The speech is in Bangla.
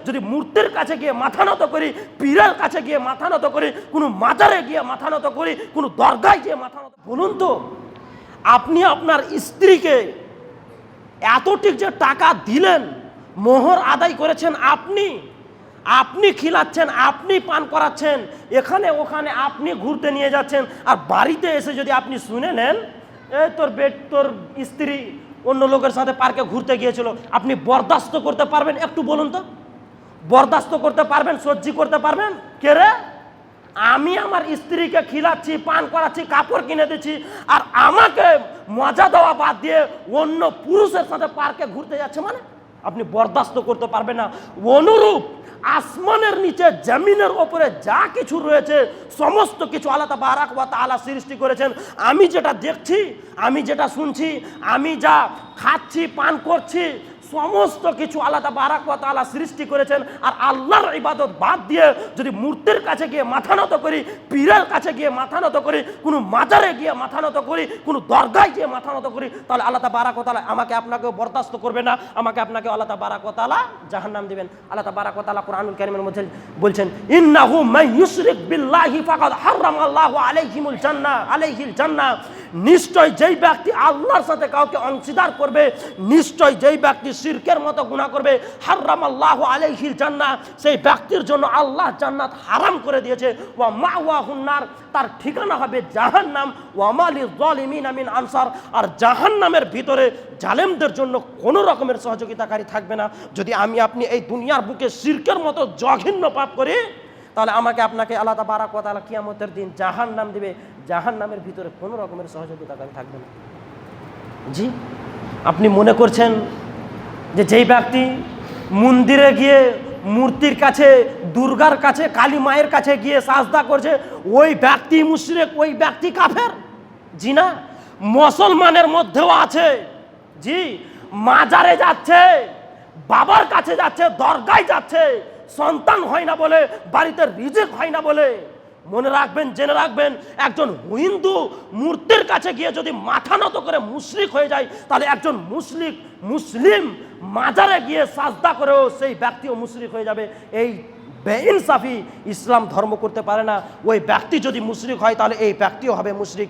যদি মূর্তির কাছে গিয়ে মাথা নত করি, পীরের কাছে গিয়ে মাথা নত করি, কোনো মাজারে গিয়ে মাথা নত করি, কোনো দরগায় গিয়ে মাথা নত, বলুন তো আপনি আপনার স্ত্রীকে এতটিক যে টাকা দিলেন, মোহর আদায় করেছেন, আপনি খিলাচ্ছেন, আপনি পান করাচ্ছেন, এখানে ওখানে আপনি ঘুরতে নিয়ে যাচ্ছেন, আর বাড়িতে এসে যদি আপনি শুনে নেন এই তোর স্ত্রী অন্য লোকের সাথে পার্কে ঘুরতে গিয়েছিল, আপনি বরদাস্ত করতে পারবেন? একটু বলুন তো, বরদাস্ত করতে পারবেন, সহ্য করতে পারবেন? কে রে? আমি আমার স্ত্রীকে খিলাচ্ছি, পান করাচ্ছি, কাপড় কিনে দিচ্ছি, আর আমাকে মজা দেওয়া বাদ দিয়ে অন্য পুরুষের সাথে পার্কে ঘুরতে যাচ্ছে, মানে আপনি বরদাস্ত করতে পারবেন না। অনুরূপ আসমানের নিচে জমিনের ওপরে যা কিছু রয়েছে সমস্ত কিছু আল্লাহ তাবারাক ওয়া তাআলা সৃষ্টি করেছেন। আমি যেটা দেখছি, আমি যেটা শুনছি, আমি যা খাচ্ছি, পান করছি, সমস্ত কিছু আল্লাহ তাবারাক ওয়া তাআলা সৃষ্টি করেছেন। আর আল্লাহর ইবাদত বাদ দিয়ে যদি মূর্তির কাছে গিয়ে মাথা নত করি, পীরের কাছে গিয়ে মাথা নত করি, কোনো মাজারে গিয়ে মাথা নত করি, কোনো দরগায় গিয়ে মাথা নত করি, তাহলে আল্লাহ তাবারাক ওয়া তাআলা আমাকে আপনাকেও বরদাস্ত করবে না, আমাকে আপনাকে আল্লাহ তাবারাক ওয়া তাআলা জাহান্নাম দিবেন। আল্লাহ তাবারাক ওয়া তাআলা কুরআনুল কারীমের মধ্যে বলছেন, ইন্নাহু মান ইউশরিক বিল্লাহি ফাকাদ হারামাল্লাহু আলাইহিল জান্নাহ, নিশ্চয় যেই ব্যক্তি আল্লাহর সাথে কাউকে অংশীদার করবে, নিশ্চয় যেই ব্যক্তি শিরকের মতো গুনাহ করবে, হারামাল্লাহু আলাইহিল জান্নাহ, সেই ব্যক্তির জন্য আল্লাহ জান্নাত হারাম করে দিয়েছে। ওয়া মাওয়াহুন নার, তার ঠিকানা হবে জাহান্নাম। ওয়া মা লিয-যালিমিনা মিন আনসার, আর জাহান্নামের ভিতরে জালেমদের জন্য কোনো রকমের সহযোগিতাকারী থাকবে না। যদি আমি আপনি এই দুনিয়ার বুকে শিরকের মতো জঘন্য পাপ করি, তাহলে আমাকে আপনাকে আল্লাহ তাবারাক ওয়া তাআলা কিয়ামতের দিন জাহান্নাম দিবে, জাহান্নামের ভিতরে কোনো রকমের সহযোগিতাকারী থাকবে না। জি, আপনি মনে করছেন যে যেই ব্যক্তি মন্দিরে গিয়ে মূর্তির কাছে, দুর্গার কাছে, কালী মায়ের কাছে গিয়ে সাজদা করছে, ওই ব্যক্তি মুশরিক, ওই ব্যক্তি কাফের? জি না, মুসলমানের মধ্যেও আছে। জি, মাজারে যাচ্ছে, বাবার কাছে যাচ্ছে, দরগায় যাচ্ছে, সন্তান হয় না বলে, বাড়িতে রিজিক হয় না বলে। মনে রাখবেন, জেনে রাখবেন, একজন হিন্দু মূর্তির কাছে গিয়ে যদি মাথা নত করে মুশরিক হয়ে যায়, তাহলে একজন মুসলিম মাজারে গিয়ে সাজদা করেও সেই ব্যক্তিও মুশরিক হয়ে যাবে। এই বেইনসাফি ইসলাম ধর্ম করতে পারে না। ওই ব্যক্তি যদি মুশরিক হয়, তাহলে এই ব্যক্তিও হবে মুশরিক।